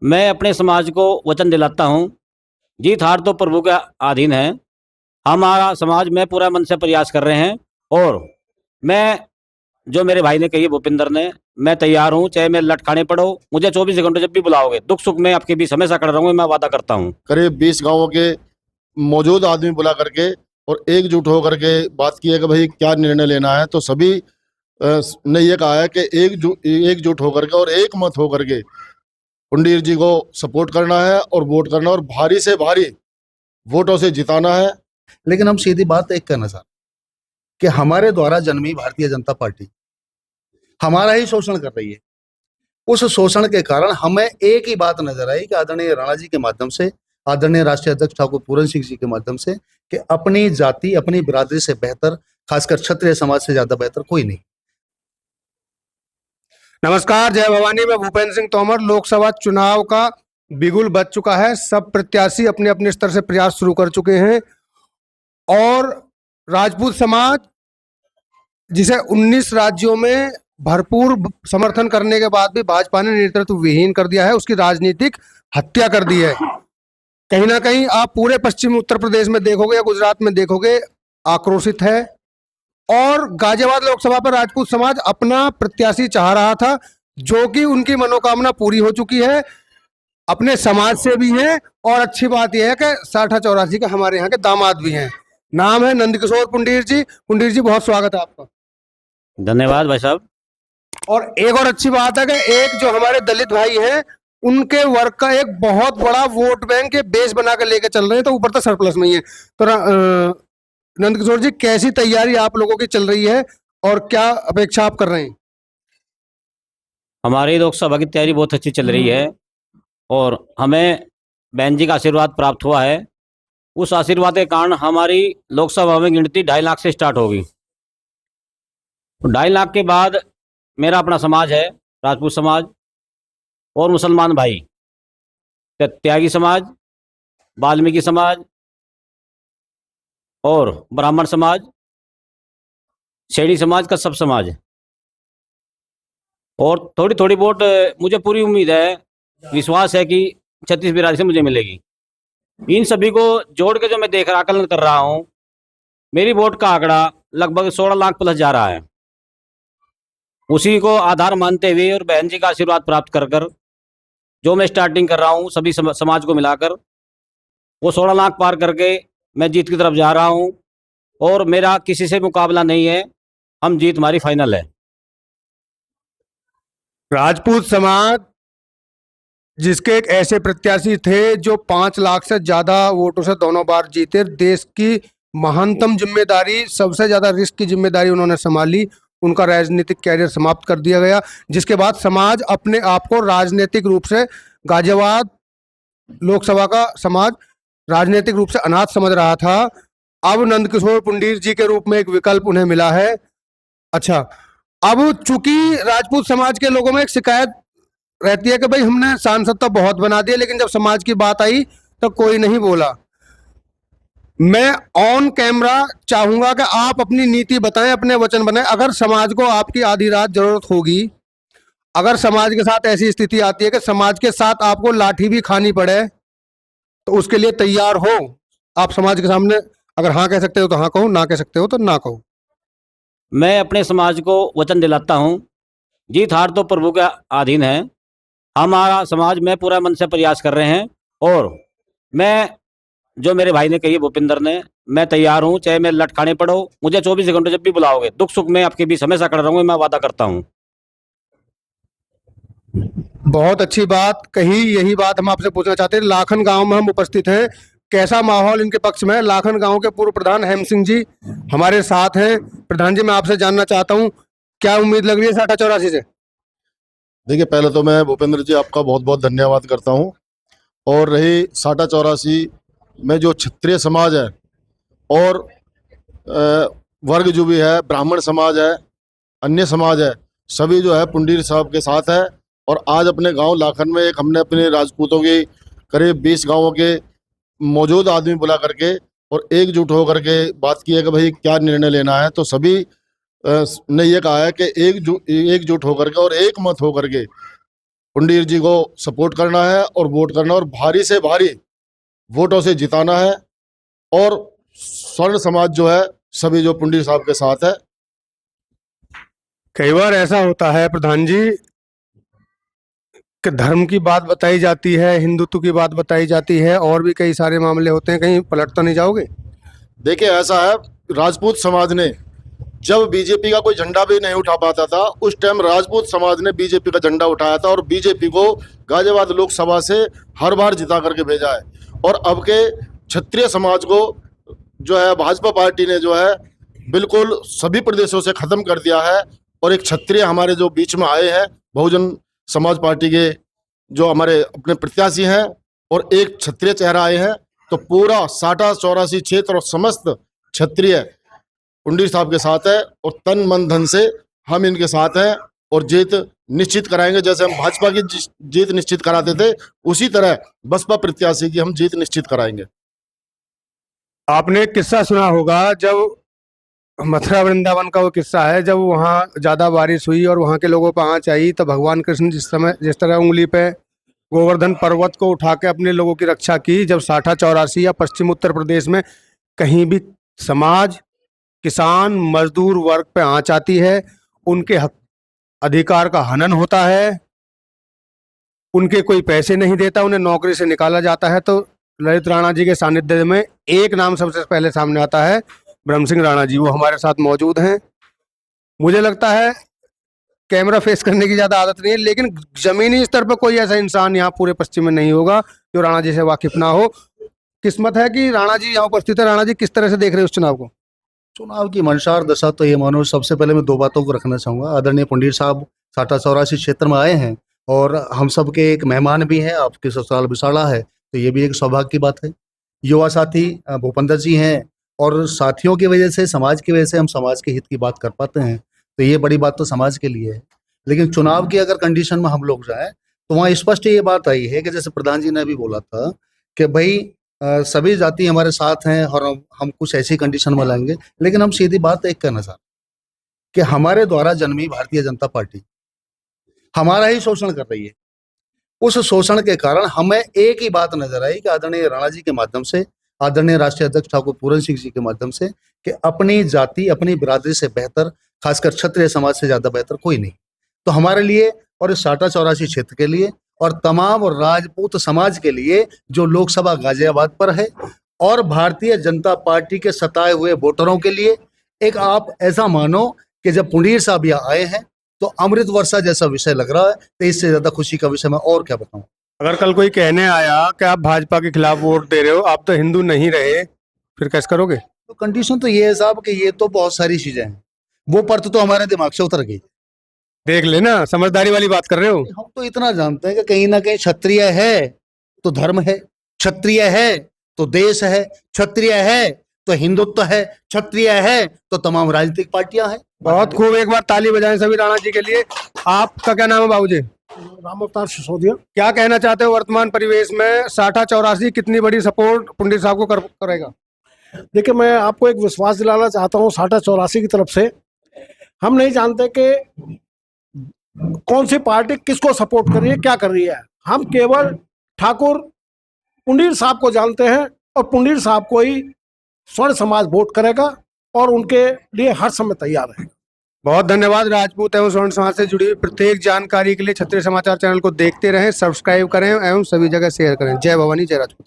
मैं अपने समाज को वचन दिलाता हूँ, जीत हार तो प्रभु के अधीन है। हमारा समाज में पूरा मन से प्रयास कर रहे हैं और मैं जो मेरे भाई ने कही भूपिंदर ने, मैं तैयार हूँ, चाहे मैं लटकाने पड़ो, मुझे 24 घंटे जब भी बुलाओगे, दुख सुख में आपके बीच हमेशा खड़ा रहूंगा, मैं वादा करता हूँ। करीब 20 गांवों के मौजूद आदमी बुला करके और एकजुट होकर के बात की है कि भाई क्या निर्णय लेना है। तो सभी ने ये कहा है कि एकजुट होकर के और एक मत होकर के पुंडीर जी को सपोर्ट करना है और वोट करना और भारी से भारी वोटों से जिताना है। लेकिन हम सीधी बात एक कहना चाहते कि हमारे द्वारा जन्मी भारतीय जनता पार्टी हमारा ही शोषण कर रही है। उस शोषण के कारण हमें एक ही बात नजर आई कि आदरणीय राणा जी के माध्यम से, आदरणीय राष्ट्रीय अध्यक्ष ठाकुर पूरन सिंह जी के माध्यम से, कि अपनी जाति अपनी बिरादरी से बेहतर, खासकर क्षत्रिय समाज से ज्यादा बेहतर कोई नहीं। नमस्कार, जय भवानी। मैं भूपेंद्र सिंह तोमर। लोकसभा चुनाव का बिगुल बज चुका है। सब प्रत्याशी अपने अपने स्तर से प्रयास शुरू कर चुके हैं और राजपूत समाज, जिसे 19 राज्यों में भरपूर समर्थन करने के बाद भी भाजपा ने नेतृत्व विहीन कर दिया है, उसकी राजनीतिक हत्या कर दी है। कहीं ना कहीं आप पूरे पश्चिमी उत्तर प्रदेश में देखोगे या गुजरात में देखोगे, आक्रोशित है। और गाजियाबाद लोकसभा पर राजपूत समाज अपना प्रत्याशी चाह रहा था, जो कि उनकी मनोकामना पूरी हो चुकी है, अपने समाज से भी है। और अच्छी बात यह है कि 6084 के हमारे यहाँ के दामाद भी हैं। नाम है नंदकिशोर पुंडीर जी। पुंडीर जी, बहुत स्वागत है आपका। धन्यवाद भाई साहब। और एक और अच्छी बात है कि एक जो हमारे दलित भाई हैं, उनके वर्ग का एक बहुत बड़ा वोट बैंक के बेस बना कर लेके चल रहे हैं, तो ऊपर तक सरप्लस में ही है। तो नंदकिशोर जी, कैसी तैयारी आप लोगों की चल रही है और क्या अपेक्षा आप कर रहे हैं? हमारी लोकसभा की तैयारी बहुत अच्छी चल रही है और हमें बहन जी का आशीर्वाद प्राप्त हुआ है। उस आशीर्वाद के कारण हमारी लोकसभा में गिनती 2.5 लाख से स्टार्ट होगी। 2.5 लाख के बाद मेरा अपना समाज है, राजपूत समाज और मुसलमान भाई, त्यागी समाज, वाल्मीकि समाज और ब्राह्मण समाज, शेड़ी समाज का सब समाज है। और थोड़ी थोड़ी वोट मुझे पूरी उम्मीद है, विश्वास है कि 36 बिरादरी से मुझे मिलेगी। इन सभी को जोड़ के जो मैं देख रहा, आकलन कर रहा हूँ, मेरी वोट का आंकड़ा लगभग 16 लाख प्लस जा रहा है। उसी को आधार मानते हुए और बहन जी का आशीर्वाद प्राप्त कर कर जो मैं स्टार्टिंग कर रहा हूँ सभी समाज को मिलाकर, वो 16 लाख पार करके मैं जीत की तरफ जा रहा हूँ और मेरा किसी से मुकाबला नहीं है। हम जीत हमारी फाइनल है। राजपूत समाज, जिसके एक ऐसे प्रत्याशी थे जो 5 लाख से ज्यादा वोटों से दोनों बार जीते, देश की महानतम जिम्मेदारी, सबसे ज्यादा रिस्क की जिम्मेदारी उन्होंने संभाली, उनका राजनीतिक कैरियर समाप्त कर दिया गया, जिसके बाद समाज अपने आप को राजनीतिक रूप से, गाजियाबाद लोकसभा का समाज राजनीतिक रूप से अनाथ समझ रहा था। अब नंदकिशोर पुंडीर जी के रूप में एक विकल्प उन्हें मिला है। अच्छा, अब चूंकि राजपूत समाज के लोगों में एक शिकायत रहती है कि भाई हमने सांसद तो बहुत बना दिए, लेकिन जब समाज की बात आई तो कोई नहीं बोला। मैं ऑन कैमरा चाहूंगा कि आप अपनी नीति बताएं, अपने वचन बनाएं। अगर समाज को आपकी आधी रात जरूरत होगी, अगर समाज के साथ ऐसी स्थिति आती है कि समाज के साथ आपको लाठी भी खानी पड़े, तो उसके लिए तैयार हो आप? समाज के सामने अगर हाँ कह सकते हो तो हाँ कहो, ना कह सकते हो तो ना कहो। मैं अपने समाज को वचन दिलाता हूँ, जीत हार तो प्रभु के अधीन है। हमारा समाज में पूरा मन से प्रयास कर रहे हैं और मैं जो मेरे भाई ने कही भूपिंदर ने, मैं तैयार हूँ, चाहे मैं लटकाने पड़ो, मुझे 24 घंटे जब भी बुलाओगे, दुख सुख में आपके बीच हमेशा खड़ा रहूंगा, मैं वादा करता हूँ। बहुत अच्छी बात कही। यही बात हम आपसे पूछना चाहते हैं। लाखन गांव में हम उपस्थित हैं, कैसा माहौल इनके पक्ष में है? लाखन गांव के पूर्व प्रधान हेम सिंह जी हमारे साथ हैं। प्रधान जी, मैं आपसे जानना चाहता हूं, क्या उम्मीद लग रही है 6084 से? देखिए, पहले तो मैं भूपेंद्र जी आपका बहुत बहुत धन्यवाद करता हूं। और रही 6084 में जो क्षत्रिय समाज है और वर्ग जो भी है, ब्राह्मण समाज है, अन्य समाज है, सभी जो है पुंडीर साहब के साथ है। और आज अपने गांव लाखन में एक हमने अपने राजपूतों की करीब 20 गांवों के मौजूद आदमी बुला करके और एकजुट होकर के बात की है कि भाई क्या निर्णय लेना है। तो सभी ने ये कहा है कि एकजुट होकर के और एक मत होकर के पुंडीर जी को सपोर्ट करना है और वोट करना है और भारी से भारी वोटों से जिताना है। और स्वर्ण समाज जो है सभी जो पुंडीर साहब के साथ है। कई बार ऐसा होता है प्रधान जी कि धर्म की बात बताई जाती है, हिंदुत्व की बात बताई जाती है, और भी कई सारे मामले होते हैं, कहीं पलट तो नहीं जाओगे? देखिए ऐसा है, राजपूत समाज ने जब बीजेपी का कोई झंडा भी नहीं उठा पाता था, उस टाइम राजपूत समाज ने बीजेपी का झंडा उठाया था और बीजेपी को गाजियाबाद लोकसभा से हर बार जिता करके भेजा है। और अब के क्षत्रिय समाज को जो है भाजपा पार्टी ने जो है बिल्कुल सभी प्रदेशों से खत्म कर दिया है। और एक क्षत्रिय हमारे जो बीच में आए हैं, बहुजन समाज पार्टी के जो हमारे अपने प्रत्याशी हैं, और एक क्षत्रिय चेहरा आए हैं, तो पूरा साटा चौरासी क्षेत्र और समस्त क्षत्रिय पुंडीर साहब के साथ है और तन मन धन से हम इनके साथ हैं और जीत निश्चित कराएंगे। जैसे हम भाजपा की जीत निश्चित कराते थे, उसी तरह बसपा प्रत्याशी की हम जीत निश्चित कराएंगे। आपने एक किस्सा सुना होगा, जब मथुरा वृंदावन का वो किस्सा है, जब वहाँ ज़्यादा बारिश हुई और वहाँ के लोगों पर आँच आई, तो भगवान कृष्ण जिस तरह उंगली पे गोवर्धन पर्वत को उठा के अपने लोगों की रक्षा की, जब साठा चौरासी या पश्चिम उत्तर प्रदेश में कहीं भी समाज, किसान, मजदूर वर्ग पे आँच आती है, उनके हक अधिकार का हनन होता है, उनके कोई पैसे नहीं देता, उन्हें नौकरी से निकाला जाता है, तो ललित राणा जी के सानिध्य में एक नाम सबसे पहले सामने आता है, ब्रह्म सिंह राणा जी। वो हमारे साथ मौजूद हैं। मुझे लगता है कैमरा फेस करने की ज़्यादा आदत नहीं है, लेकिन जमीनी स्तर पर कोई ऐसा इंसान यहाँ पूरे पश्चिम में नहीं होगा जो राणा जी से वाकिफ ना हो। किस्मत है कि राणा जी यहाँ उपस्थित है। राणा जी, किस तरह से देख रहे हैं उस चुनाव को? चुनाव की मंशा और दशा तो ये मानो, सबसे पहले मैं दो बातों को रखना चाहूँगा। आदरणीय पुंडीर साहब साठा चौरासी क्षेत्र में आए हैं और हम सब के एक मेहमान भी हैं। आपके ससुराल विशाला है, तो ये भी एक सौभाग्य की बात है। युवा साथी भूपेंद्र जी हैं और साथियों की वजह से, समाज की वजह से हम समाज के हित की बात कर पाते हैं, तो ये बड़ी बात तो समाज के लिए है। लेकिन चुनाव की अगर कंडीशन में हम लोग जाएं तो वहाँ स्पष्ट ये बात आई है कि जैसे प्रधान जी ने भी बोला था कि भाई सभी जाति हमारे साथ हैं और हम कुछ ऐसी कंडीशन में लाएंगे। लेकिन हम सीधी बात एक कहना चाहते कि हमारे द्वारा जन्मी भारतीय जनता पार्टी हमारा ही शोषण कर रही है। उस शोषण के कारण हमें एक ही बात नजर आई कि आदरणीय राणा जी के माध्यम से, आदरणीय राष्ट्रीय अध्यक्ष ठाकुर पूरन सिंह जी के माध्यम से, कि अपनी जाति, अपनी बिरादरी से बेहतर, खासकर क्षत्रिय समाज से ज्यादा बेहतर कोई नहीं। तो हमारे लिए और इस साठा चौरासी क्षेत्र के लिए और तमाम और राजपूत समाज के लिए जो लोकसभा गाजियाबाद पर है, और भारतीय जनता पार्टी के सताए हुए वोटरों के लिए, एक आप ऐसा मानो कि जब पुंडीर साहब यहाँ आए हैं तो अमृत वर्षा जैसा विषय लग रहा है। तो इससे ज्यादा खुशी का विषय मैं और क्या बताऊं। अगर कल कोई कहने आया कि आप भाजपा के खिलाफ वोट दे रहे हो, आप तो हिंदू नहीं रहे, फिर कैसे करोगे? तो कंडीशन तो ये है साहब कि ये तो बहुत सारी चीजें हैं, वो परत तो हमारे दिमाग से उतर गई। देख लेना, समझदारी वाली बात कर रहे हो। हम तो इतना जानते हैं कि कहीं ना कहीं क्षत्रिय है तो धर्म है, क्षत्रिय है तो देश है, क्षत्रिय है तो हिंदुत्व है, क्षत्रिय है तो तमाम राजनीतिक पार्टियां हैं। बहुत खूब, एक बार ताली बजाएं सभी राणा जी के लिए। आपका क्या नाम है बाबूजी? राम अवतार सिसोदिया। क्या कहना चाहते हो वर्तमान परिवेश में साठा चौरासी कितनी बड़ी सपोर्ट पुंडीर साहब को करेगा? देखिए, मैं आपको एक विश्वास दिलाना चाहता हूँ साठा चौरासी की तरफ से। हम नहीं जानते कि कौन सी पार्टी किसको सपोर्ट कर रही है, क्या कर रही है। हम केवल ठाकुर पुंडीर साहब को जानते हैं और पुंडीर साहब को ही स्वर्ण समाज वोट करेगा और उनके लिए हर समय तैयार रहेगा। बहुत धन्यवाद। राजपूत एवं स्वर्ण समाज से जुड़ी हुई प्रत्येक जानकारी के लिए क्षत्रिय समाचार चैनल को देखते रहें, सब्सक्राइब करें एवं सभी जगह शेयर करें। जय भवानी, जय राजपूत।